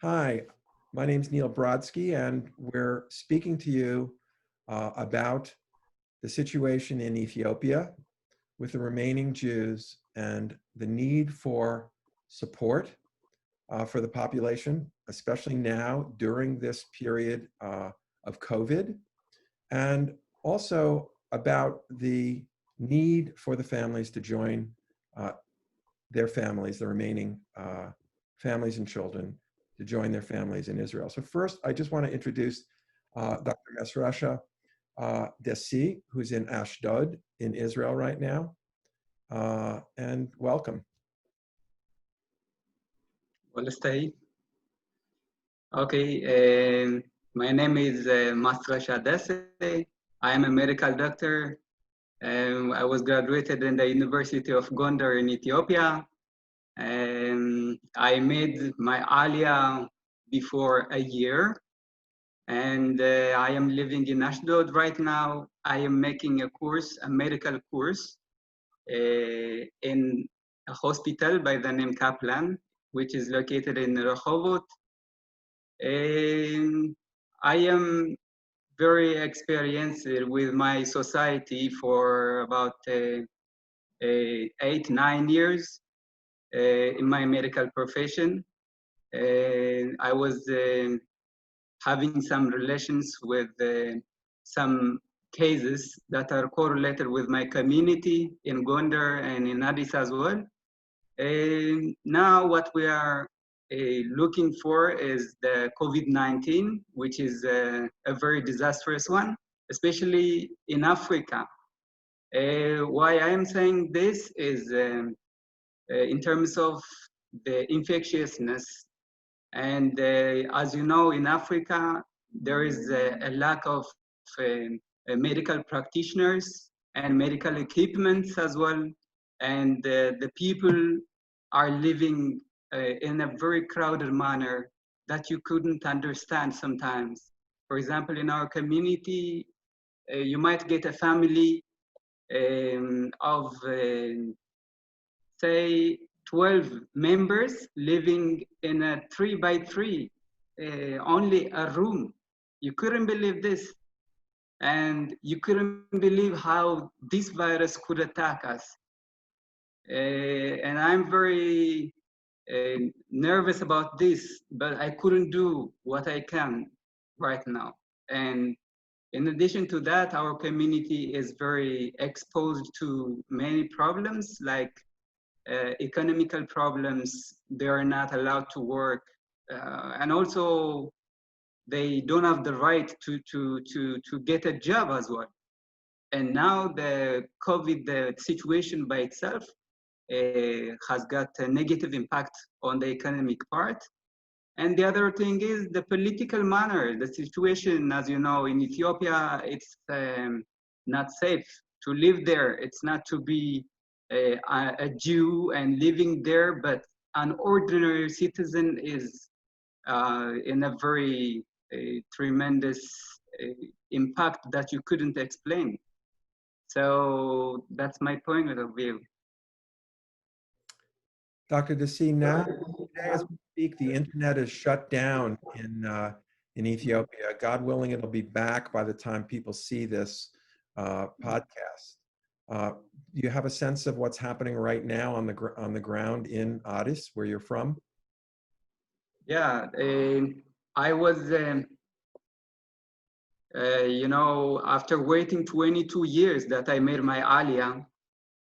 Hi, my name is Neal Brodsky, and we're speaking to you about the situation in Ethiopia with the remaining Jews and the need for support for the population, especially now during this period of COVID, and also about the need for the families to join uh, their families, the remaining families and children, to join their families in Israel. So first, I just want to introduce Dr. Mesrasha Dessie, who's in Ashdod in Israel right now, and welcome. Well, stay. Okay, my name is Mesrasha Dessie. I am a medical doctor. I was graduated in the University of Gondar in Ethiopia. I made my Aliyah before a year, and I am living in Ashdod right now. I am making a course, a medical course, in a hospital by the name Kaplan, which is located in Rechovot. I am very experienced with my society for about 8-9 years in my medical profession. I was having some relations with some cases that are correlated with my community in Gondar and in Addis as well. Now what we are looking for is the Covid-19, which is a very disastrous one, especially in Africa. Why I am saying this is in terms of the infectiousness. And as you know, in Africa, there is a lack of medical practitioners and medical equipment as well. And the people are living in a very crowded manner that you couldn't understand sometimes. For example, in our community, you might get a family of, say, 12 members living in a 3x3, only a room. You couldn't believe this. And you couldn't believe how this virus could attack us. And I'm very nervous about this, but I couldn't do what I can right now. And in addition to that, our community is very exposed to many problems like economical problems. They are not allowed to work. And also they don't have the right to get a job as well. And now the COVID situation by itself has got a negative impact on the economic part. And the other thing is the political manner. The situation, as you know, in Ethiopia, it's not safe to live there. It's not to be a Jew and living there, but an ordinary citizen is in a very tremendous impact that you couldn't explain. So that's my point of view. Dr. Dessie, now today as we speak, the internet is shut down in Ethiopia. God willing, it'll be back by the time people see this podcast. Do you have a sense of what's happening right now on the ground in Addis, where you're from? Yeah, I was, you know, after waiting 22 years that I made my Aliyah,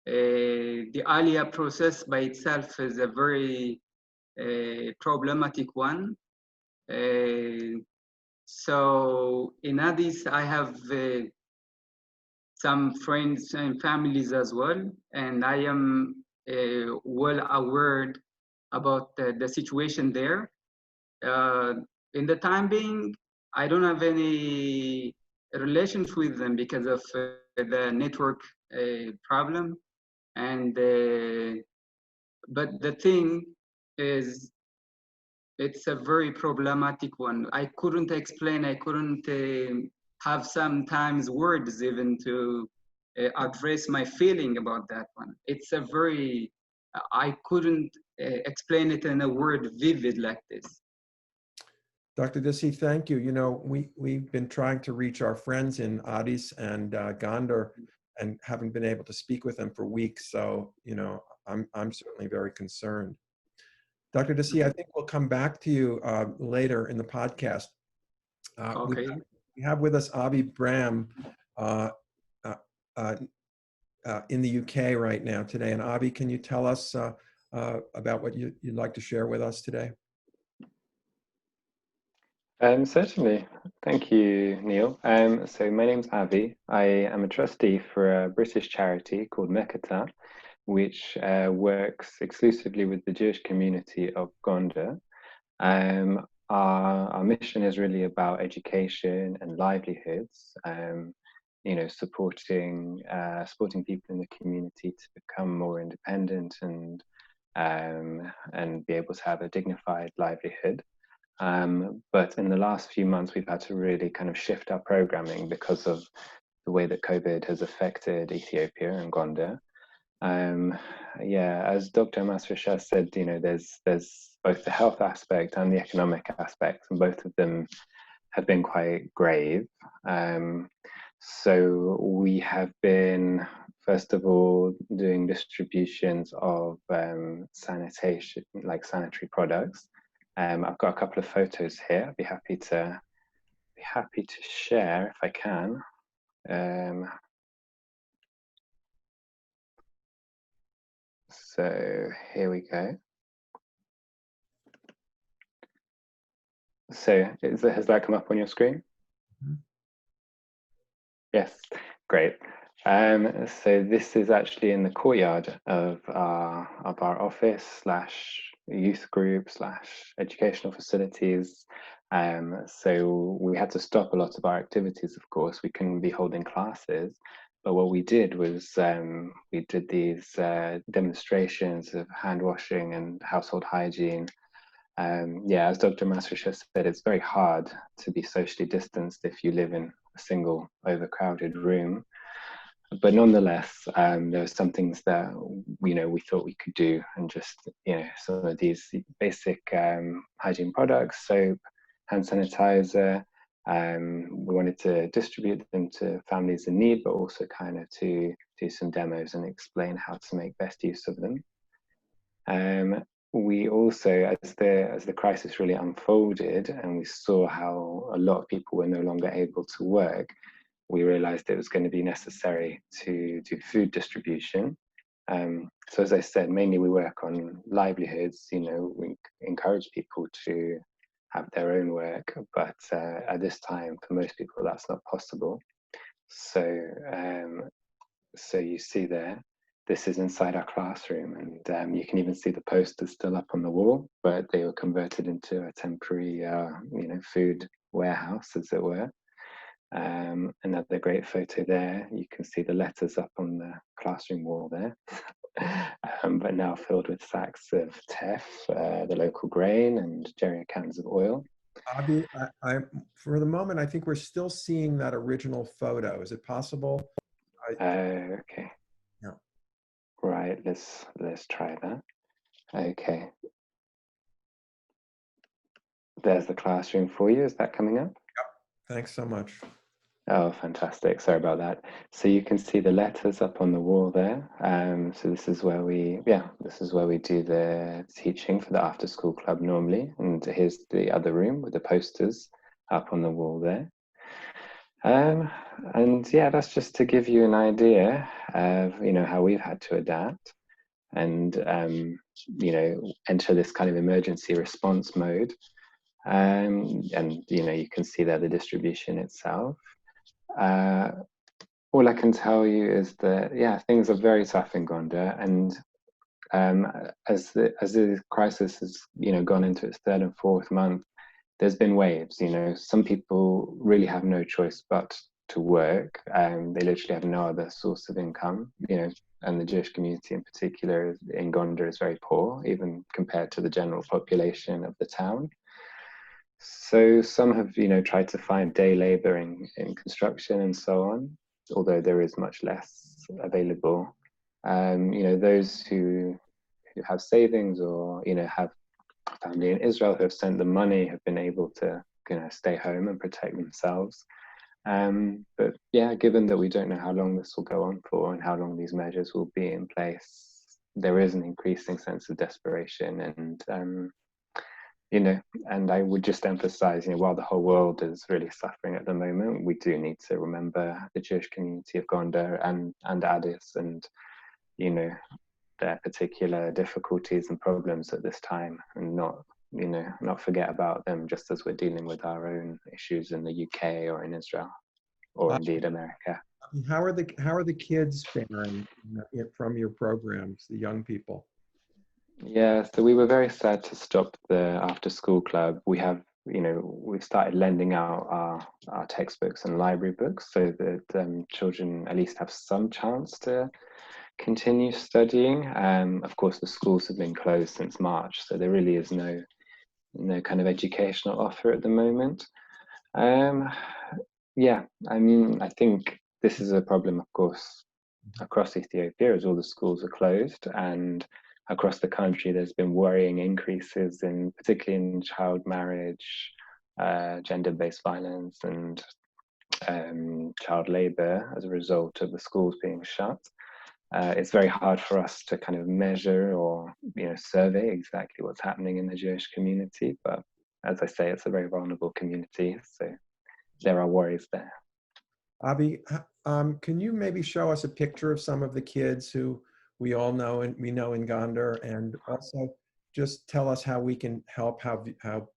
the Aliyah process by itself is a very problematic one. So in Addis, I have some friends and families as well, and I am well aware about the situation there. In the time being, I don't have any relations with them because of the network problem. And but the thing is, it's a very problematic one. I couldn't explain. I couldn't have sometimes words even to address my feeling about that one. It's a very I couldn't explain it in a word vivid like this. Dr. Dessie, thank you. You know, we've been trying to reach our friends in Addis and Gondar and haven't been able to speak with them for weeks. So, you know, I'm certainly very concerned. Dr. Dessie, I think we'll come back to you later in the podcast. Okay. We have with us Avi Bram uh, uh, uh, in the UK right now today. And Avi, can you tell us about what you'd like to share with us today? Certainly. Thank you, Neil. So my name's Avi. I am a trustee for a British charity called Meketa, which works exclusively with the Jewish community of Gondar. Our mission is really about education and livelihoods, you know, supporting people in the community to become more independent and be able to have a dignified livelihood. But in the last few months, we've had to really kind of shift our programming because of the way that COVID has affected Ethiopia and Gondar. Yeah, as Dr. Mesrasha said, you know, there's both the health aspect and the economic aspect, and both of them have been quite grave. So we have been, first of all, doing distributions of sanitation, like sanitary products. I've got a couple of photos here. I'd be happy to share if I can. So here we go. So has that come up on your screen? Mm-hmm. Yes, great. So this is actually in the courtyard of our office / youth group / educational facilities. So we had to stop a lot of our activities, of course. We couldn't be holding classes, but what we did was we did these demonstrations of hand washing and household hygiene. Yeah, as Dr. Mesrasha said, it's very hard to be socially distanced if you live in a single overcrowded room. But nonetheless, there were some things that we thought we could do, and just some of these basic hygiene products, soap, hand sanitizer. We wanted to distribute them to families in need, but also kind of to do some demos and explain how to make best use of them. We also, as the crisis really unfolded and we saw how a lot of people were no longer able to work, we realized it was going to be necessary to do food distribution. So as I said, mainly we work on livelihoods. We encourage people to have their own work, but at this time, for most people, that's not possible. So you see there, this is inside our classroom, and you can even see the posters still up on the wall, but they were converted into a temporary, food warehouse, as it were. Another great photo there. You can see the letters up on the classroom wall there, but now filled with sacks of teff, the local grain, and jerry cans of oil. Avi, for the moment, I think we're still seeing that original photo. Is it possible? Okay. Yeah. Right. Let's try that. Okay. There's the classroom for you. Is that coming up? Yep. Thanks so much. Oh, fantastic. Sorry about that. So you can see the letters up on the wall there. So this is where we do the teaching for the after school club normally. And here's the other room with the posters up on the wall there. And yeah, that's just to give you an idea of, how we've had to adapt and, enter this kind of emergency response mode. And, you can see there the distribution itself. All I can tell you is that, yeah, things are very tough in Gondar, and as the crisis has, gone into its third and fourth month, there's been waves. Some people really have no choice but to work. They literally have no other source of income. And the Jewish community in particular in Gondar is very poor, even compared to the general population of the town. So some have, tried to find day labor in construction and so on, although there is much less available. Those who have savings or, have family in Israel who have sent the money have been able to, stay home and protect themselves. But yeah, given that we don't know how long this will go on for and how long these measures will be in place, there is an increasing sense of desperation. And and I would just emphasize, while the whole world is really suffering at the moment, we do need to remember the Jewish community of Gondar and Addis, and their particular difficulties and problems at this time, and not forget about them, just as we're dealing with our own issues in the UK or in Israel or indeed America. How are the kids faring from your programs, the young people? Yeah, so we were very sad to stop the after school club. We have, we've started lending out our textbooks and library books so that children at least have some chance to continue studying. Of course, the schools have been closed since March, so there really is no kind of educational offer at the moment. Yeah, I think this is a problem, of course, across Ethiopia, as all the schools are closed, and across the country there's been worrying increases particularly in child marriage, gender-based violence, and child labor as a result of the schools being shut. It's very hard for us to kind of measure or survey exactly what's happening in the Jewish community, but as I say, it's a very vulnerable community, so there are worries there. Avi, can you maybe show us a picture of some of the kids who we all know and we know in Gondar, and also just tell us how we can help, how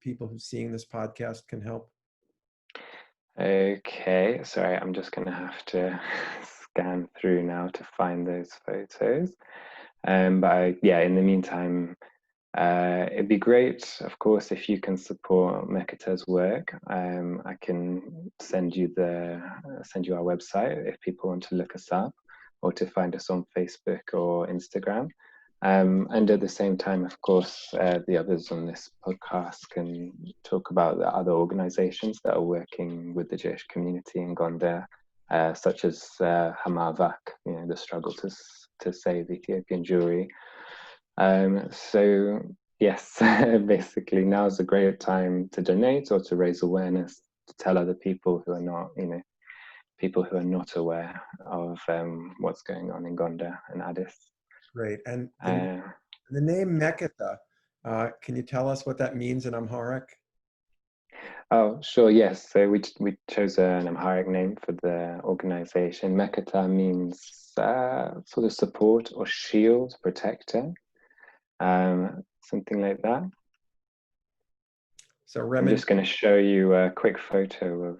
people who are seeing this podcast can help? Okay, sorry, I'm just going to have to scan through now to find those photos. But in the meantime, it'd be great, of course, if you can support Meketa's work. I can send you our website if people want to look us up, or to find us on Facebook or Instagram. And at the same time, of course, the others on this podcast can talk about the other organizations that are working with the Jewish community in Gondar, such as Hamavak, the struggle to save Ethiopian Jewry. So yes, basically now's a great time to donate or to raise awareness, to tell other people who are not, people who are not aware of what's going on in Gondar and Addis. Great. And the name Meketa, can you tell us what that means in Amharic? Oh, sure, yes. So we chose an Amharic name for the organization. Meketa means sort of support or shield, protector, something like that. So I'm just going to show you a quick photo of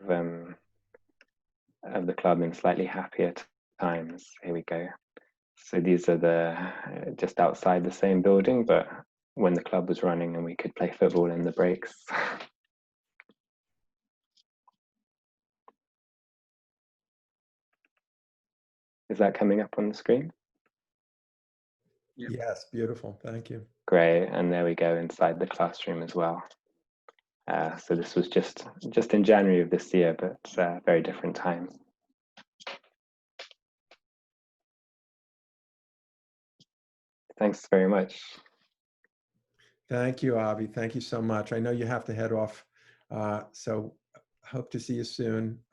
the club in slightly happier times. Here we go. So these are just outside the same building, but when the club was running and we could play football in the breaks. Is that coming up on the screen? Yes, beautiful. Thank you. Great, and there we go inside the classroom as well. So this was just in January of this year, but very different time. Thanks very much. Thank you, Avi. Thank you so much. I know you have to head off, so hope to see you soon.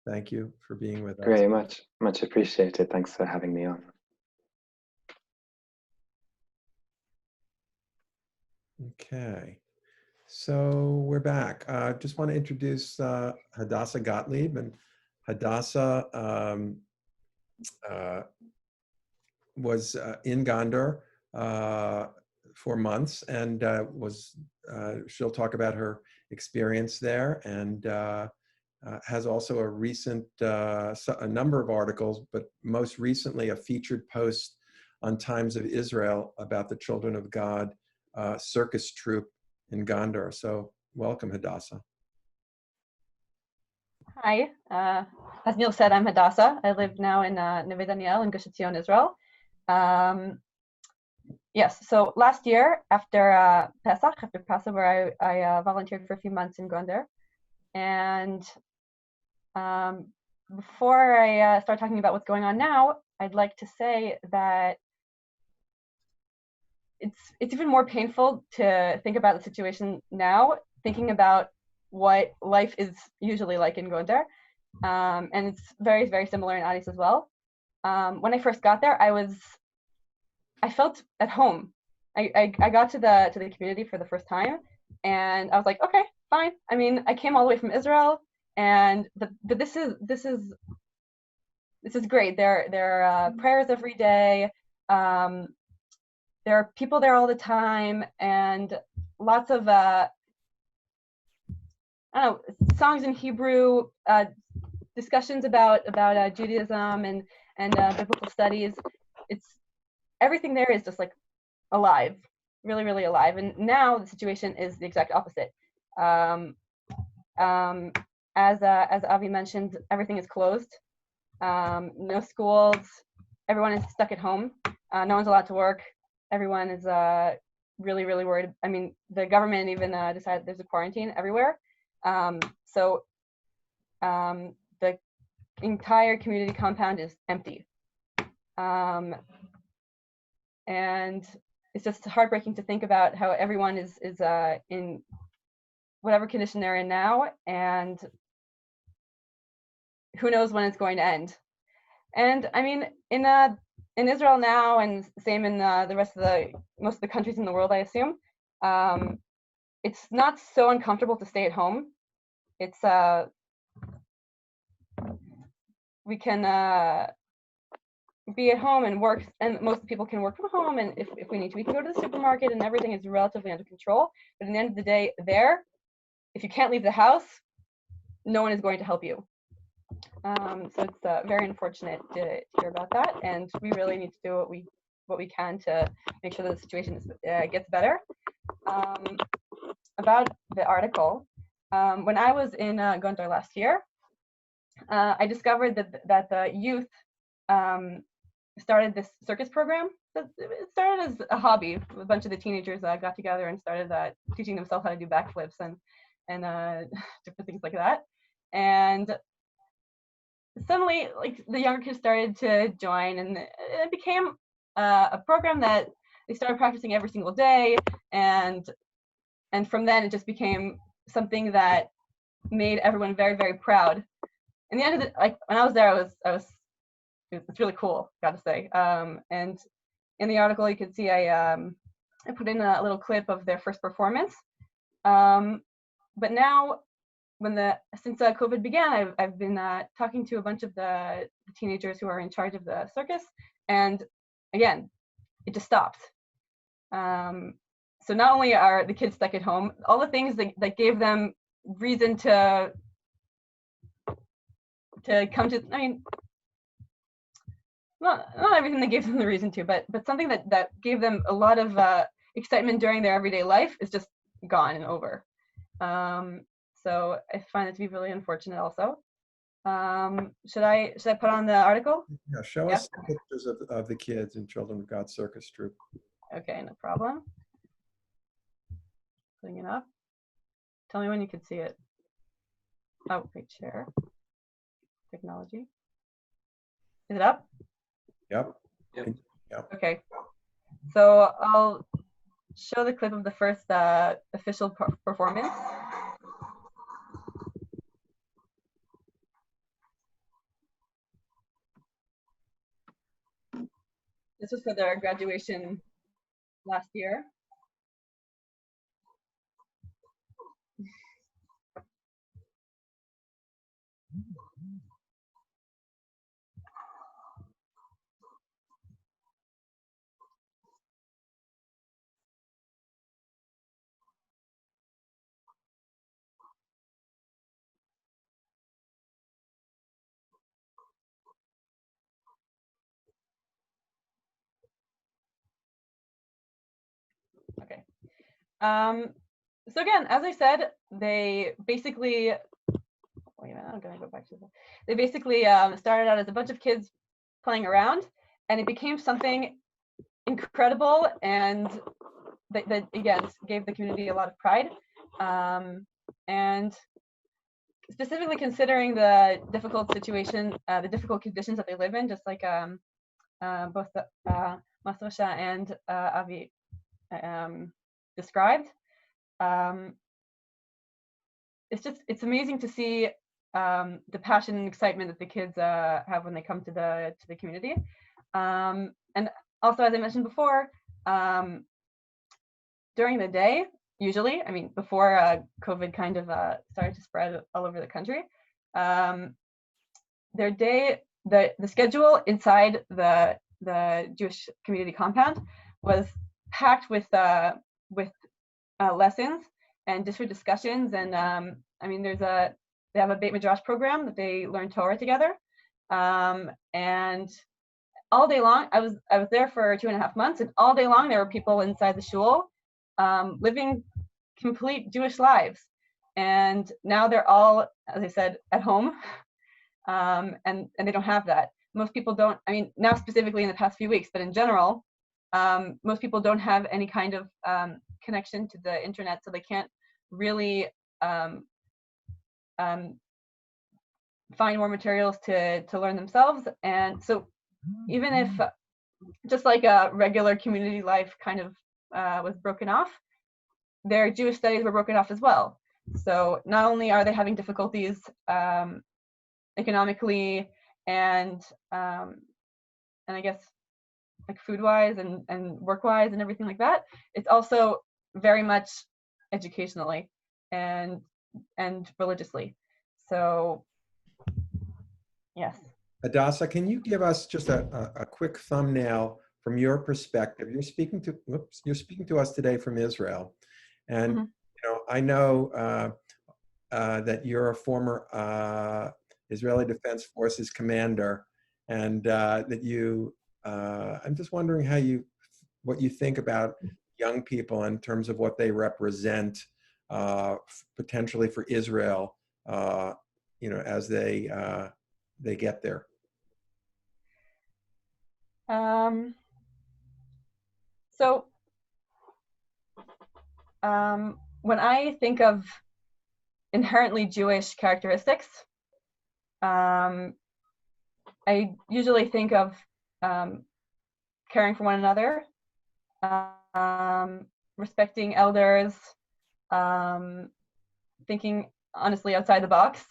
Thank you for being with us. Very much appreciated. Thanks for having me on. Okay, so we're back. Just want to introduce Hadassah Gotlieb, and Hadassah was in Gondar for months, and she'll talk about her experience there, and has also a number of articles, but most recently a featured post on Times of Israel about the Children of God circus troupe in Gondar. So welcome, Hadassah. Hi, as Neal said, I'm Hadassah. I live now in Neve Daniel in Gush Etzion, Israel. Yes, so last year after Passover, I volunteered for a few months in Gondar. And before I start talking about what's going on now, I'd like to say that it's even more painful to think about the situation now, thinking about what life is usually like in Gondar, and it's very, very similar in Addis as well. When I first got there, I felt at home. I got to the community for the first time, and I was like, okay, fine. I mean, I came all the way from Israel, and but this is great. There are prayers every day. There are people there all the time, and lots of I don't know, songs in Hebrew, discussions about Judaism and biblical studies. It's everything there is just like alive, really, really alive. And now the situation is the exact opposite. As Avi mentioned, everything is closed. No schools. Everyone is stuck at home. No one's allowed to work. Everyone is really, really worried. I mean, the government even decided there's a quarantine everywhere. So the entire community compound is empty. And it's just heartbreaking to think about how everyone is in whatever condition they're in now, and who knows when it's going to end. And I mean, in Israel now, and same in the rest of most of the countries in the world, I assume, it's not so uncomfortable to stay at home. It's we can be at home and work, and most people can work from home, and if we need to, we can go to the supermarket, and everything is relatively under control. But at the end of the day, if you can't leave the house, no one is going to help you. So it's very unfortunate to hear about that, and we really need to do what we can to make sure that the situation gets better. About the article, when I was in Gondar last year, I discovered that the youth started this circus program. It started as a hobby. A bunch of the teenagers got together and started teaching themselves how to do backflips and different things like that. And suddenly, like, the younger kids started to join, and it became a program that they started practicing every single day. And from then, it just became something that made everyone very, very proud. In the end of it, like when I was there, it's really cool, gotta say. And in the article, you could see I put in a little clip of their first performance. But now, since COVID began, I've been talking to a bunch of the teenagers who are in charge of the circus, and again, it just stopped. So not only are the kids stuck at home, all the things that gave them reason to come to, I mean, not everything that gave them the reason to, but something that gave them a lot of excitement during their everyday life is just gone and over. So I find it to be really unfortunate also. Should I put on the article? Yeah, show us the pictures of the kids in Children of God Circus Troupe. Okay, no problem. Putting it up. Tell me when you can see it. Oh, wait, share. Technology. Is it up? Yep. Okay. So I'll show the clip of the first official performance. This was for their graduation last year. Okay. So again, as I said, they basically, wait a minute, I'm gonna go back to that. They basically started out as a bunch of kids playing around, and it became something incredible, and that again gave the community a lot of pride. And specifically considering the difficult situation, the difficult conditions that they live in, just like both Mesrasha and Avi described. It's amazing to see the passion and excitement that the kids have when they come to the community. And also, as I mentioned before, during the day, usually, I mean, before COVID kind of started to spread all over the country, their day, the schedule inside the Jewish community compound was packed with lessons and different discussions. And I mean, they have a Beit Midrash program that they learn Torah together. And all day long, I was there for 2.5 months, and all day long there were people inside the shul living complete Jewish lives. And now they're all, as I said, at home, and they don't have that. Most people don't. I mean, now specifically in the past few weeks, but in general, most people don't have any kind of connection to the internet, so they can't really find more materials to learn themselves. And so even if just like a regular community life kind of was broken off, their Jewish studies were broken off as well. So not only are they having difficulties economically and I guess like food-wise and work-wise and everything like that, it's also very much educationally and religiously. So yes. Hadassah, can you give us just a quick thumbnail from your perspective? You're speaking to us today from Israel, and you know, I know that you're a former Israeli Defense Forces commander, and that you. I'm just wondering what you think about young people in terms of what they represent potentially for Israel, you know, as they get there. So when I think of inherently Jewish characteristics, I usually think of caring for one another, respecting elders, thinking honestly outside the box,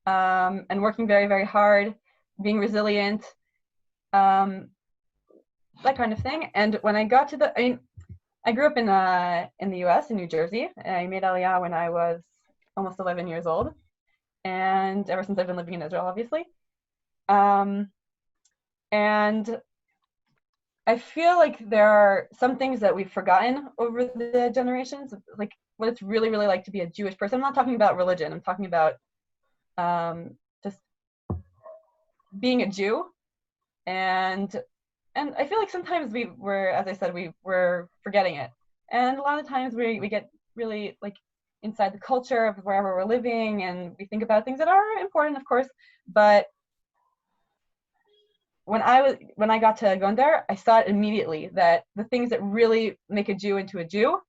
and working very, very hard, being resilient, that kind of thing. And when I got to I grew up in the US, in New Jersey. I made Aliyah when I was almost 11 years old. And ever since I've been living in Israel, obviously. And I feel like there are some things that we've forgotten over the generations, like what it's really, really like to be a Jewish person. I'm not talking about religion. I'm talking about just being a Jew. And I feel like sometimes as I said, we're forgetting it. And a lot of times we get really like inside the culture of wherever we're living, and we think about things that are important, of course. But when I got to Gondar, I saw it immediately that the things that really make a Jew into a Jew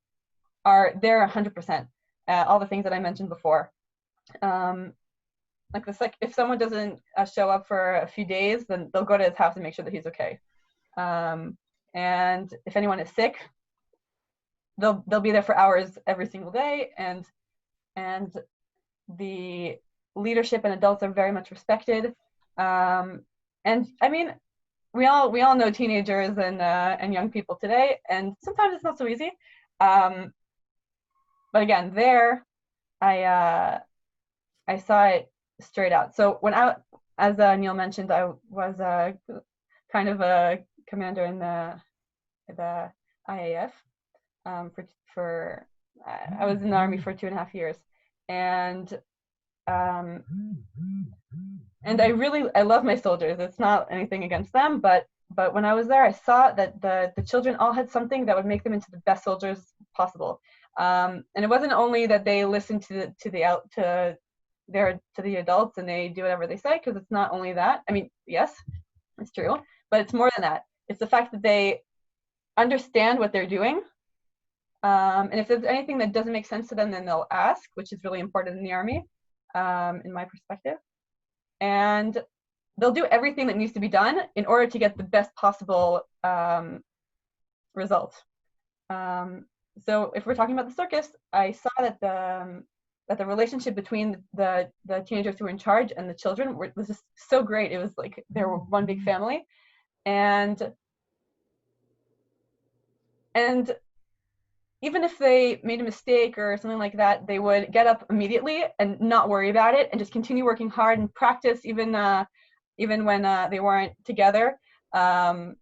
are there 100%. All the things that I mentioned before. Like this, like if someone doesn't show up for a few days, then they'll go to his house and make sure that he's okay. And if anyone is sick, they'll be there for hours every single day. And the leadership and adults are very much respected. And I mean, we all know teenagers and young people today, and sometimes it's not so easy. But again, there, I saw it straight out. So when as Neal mentioned, I was kind of a commander in the IAF. I was in the army for 2.5 years, and I love my soldiers. It's not anything against them, but when I was there, I saw that the children all had something that would make them into the best soldiers possible. And it wasn't only that they listened to the adults and they do whatever they say, because it's not only that. I mean, yes, it's true, but it's more than that. It's the fact that they understand what they're doing. And if there's anything that doesn't make sense to them, then they'll ask, which is really important in the army, in my perspective. And they'll do everything that needs to be done in order to get the best possible result. So if we're talking about the circus, I saw that the relationship between the teenagers who were in charge and the children was just so great. It was like they were one big family, and even if they made a mistake or something like that, they would get up immediately and not worry about it and just continue working hard and practice even when they weren't together. And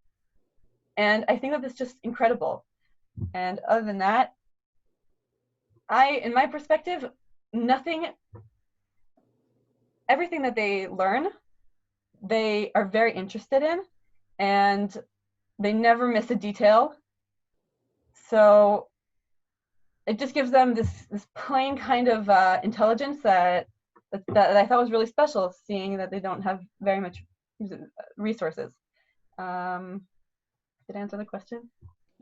I think that that's just incredible. And other than that, in my perspective, everything that they learn, they are very interested in, and they never miss a detail. So it just gives them this plain kind of intelligence that I thought was really special, seeing that they don't have very much resources. Did I answer the question?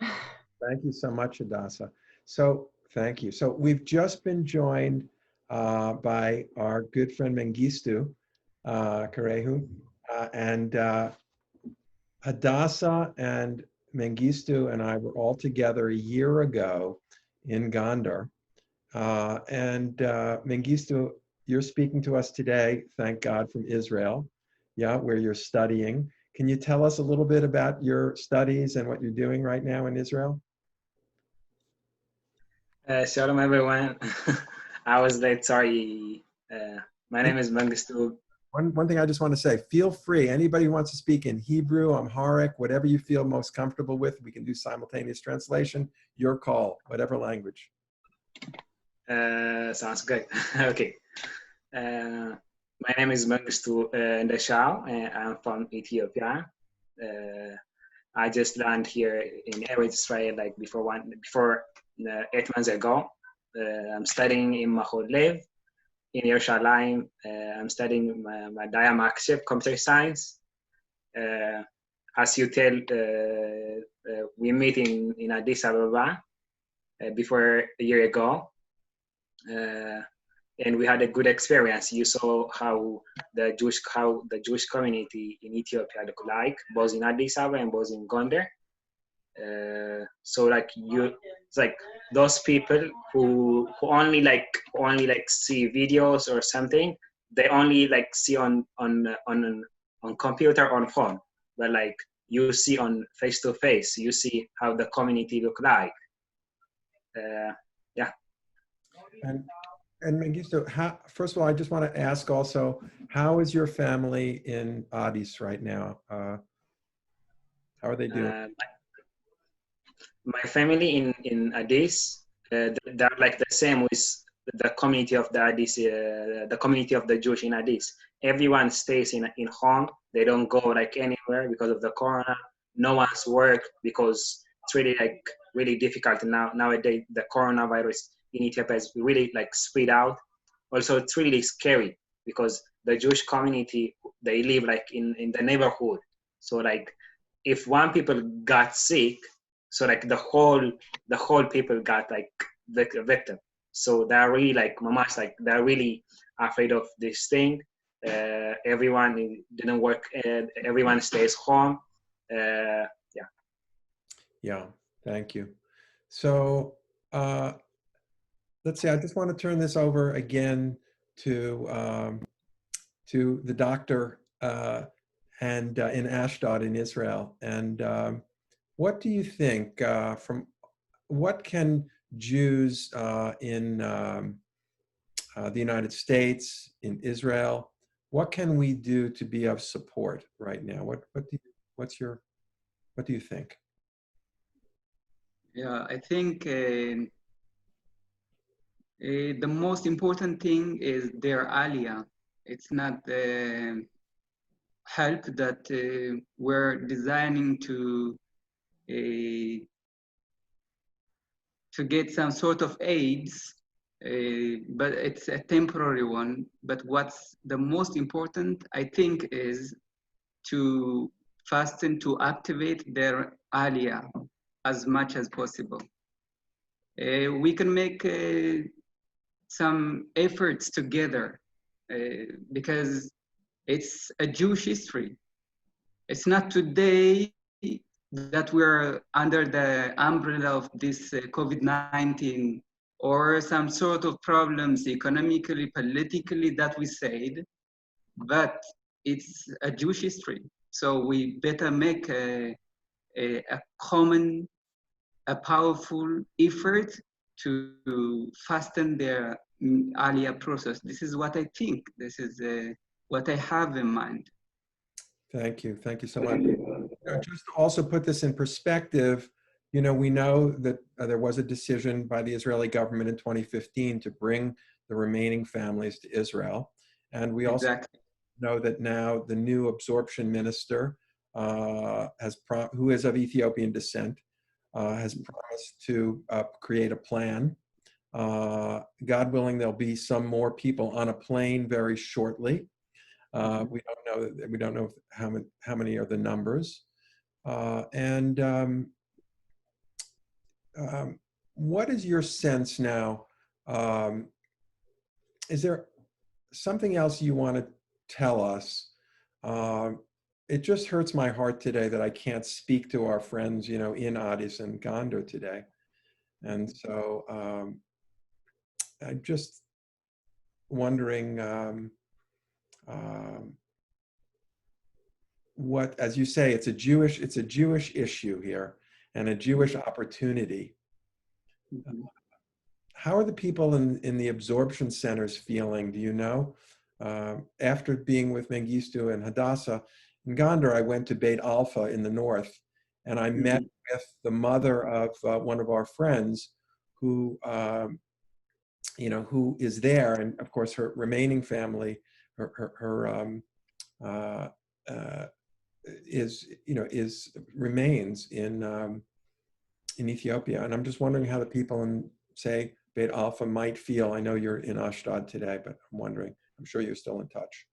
Thank you so much, Hadassah. So thank you. So we've just been joined by our good friend Mengistu and Hadassah and Mengistu and I were all together a year ago in Gondar. Mengistu, you're speaking to us today, thank God, from Israel, where you're studying. Can you tell us a little bit about your studies and what you're doing right now in Israel? Shalom, everyone. I was late, sorry. My name is Mengistu. One thing I just want to say, feel free. Anybody who wants to speak in Hebrew, Amharic, whatever you feel most comfortable with, we can do simultaneous translation. Your call, whatever language. Sounds good. Okay. My name is Mengistu Endeshaw, and I'm from Ethiopia. I just landed here in Eretz Israel like before 8 months ago. I'm studying in Machon Lev in Yerushalayim. I'm studying my Diamachship, computer science. As you tell, we meet in Addis Ababa before a year ago. And we had a good experience. You saw how the Jewish community in Ethiopia look like, both in Addis Ababa and both in Gondar. So like it's like those people who only see videos or something, they only like see on computer or phone, but like you see on face to face, you see how the community look like. Yeah. And Mengistu, first of all, I just want to ask also, how is your family in Addis right now? How are they doing? My family in Addis, they're like the same with the community of the Addis, the community of the Jewish in Addis. Everyone stays in home. They don't go like anywhere because of the corona. No one's work because it's really difficult nowadays. The coronavirus in Ethiopia is really like spread out. Also, it's really scary because the Jewish community, they live like in the neighborhood. So like if one people got sick, so like the whole people got like the victim. So they're really like mamash, like they're really afraid of this thing. Everyone didn't work. Everyone stays home. Yeah, thank you. So let's see. I just want to turn this over again to the doctor and in Ashdod in Israel. And what do you think what can Jews in the United States, in Israel, what can we do to be of support right now? What do you think? Yeah, I think the most important thing is their Aliyah. It's not the help that we're designing to get some sort of aids, but it's a temporary one. But what's the most important, I think, is to fasten to activate their Aliyah as much as possible. We can make some efforts together because it's a Jewish history. It's not today that we're under the umbrella of this COVID-19 or some sort of problems economically, politically that we said, but it's a Jewish history. So we better make a common, a powerful effort to fasten their Aliyah process. This is what I think. This is what I have in mind. Thank you. Thank you so much. Just to also put this in perspective, you know, we know that there was a decision by the Israeli government in 2015 to bring the remaining families to Israel. And we also know that now the new absorption minister, who is of Ethiopian descent, has promised to create a plan. God willing, there'll be some more people on a plane very shortly. We don't know how many are the numbers. What is your sense now? Is there something else you want to tell us? It just hurts my heart today that I can't speak to our friends, you know, in Addis and Gondar today. And so I'm just wondering what, as you say, it's a Jewish issue here and a Jewish opportunity. How are the people in the absorption centers feeling? Do you know? After being with Mengistu and Hadassah in Gondar, I went to Beit Alpha in the north, and I met with the mother of one of our friends who, you know, who is there, and of course her remaining family, remains in Ethiopia. And I'm just wondering how the people in, say, Beit Alpha might feel. I know you're in Ashdod today, but I'm wondering, I'm sure you're still in touch.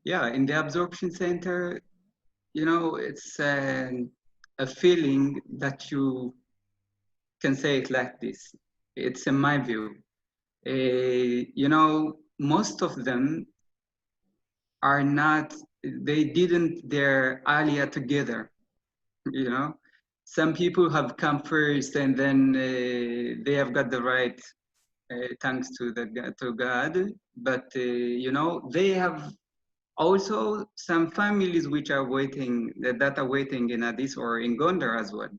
Yeah, in the absorption center, you know, it's a feeling that you can say it like this. It's in my view. You know, most of them are not, they didn't their Aliyah together, you know. Some people have come first and then they have got the right, thanks to God. But, you know, they have also some families which are waiting, that are waiting in Addis or in Gondar as well.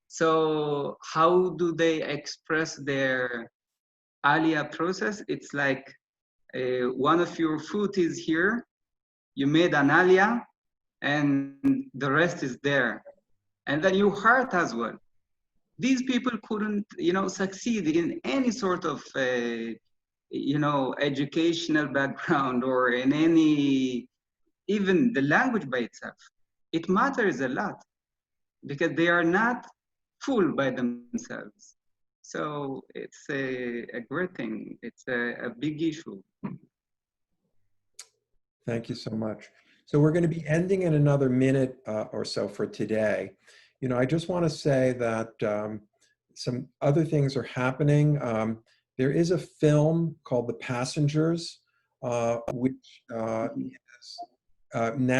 So how do they express their Aliyah process? It's like one of your foot is here, you made an Aliyah, and the rest is there. And then your heart as well. These people couldn't, you know, succeed in any sort of, you know, educational background or in any, even the language by itself. It matters a lot because they are not full by themselves. So it's a great thing. It's a big issue. Thank you so much. So we're going to be ending in another minute or so for today. You know, I just want to say that some other things are happening. There is a film called The Passengers, which now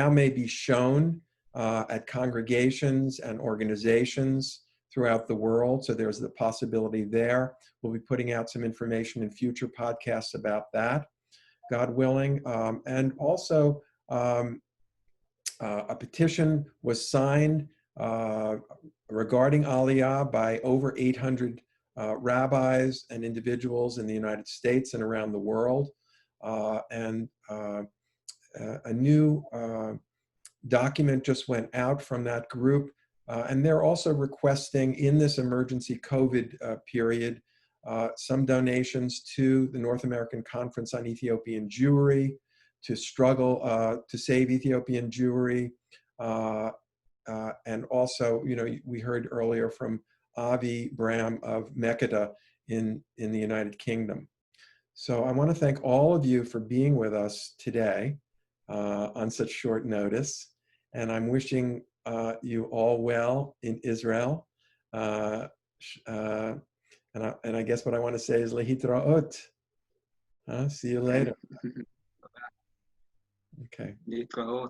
may be shown at congregations and organizations throughout the world. So there's the possibility there. We'll be putting out some information in future podcasts about that, God willing. And also a petition was signed regarding Aliyah by over 800 rabbis and individuals in the United States and around the world. And a new document just went out from that group. And they're also requesting in this emergency COVID period some donations to the North American Conference on Ethiopian Jewry, to struggle to save Ethiopian Jewry. And also, you know, we heard earlier from Avi Bram of Meketa in the United Kingdom. So I want to thank all of you for being with us today on such short notice. And I'm wishing you all well in Israel. And I guess what I want to say is lehitraot. See you later. Okay. Lehitraot.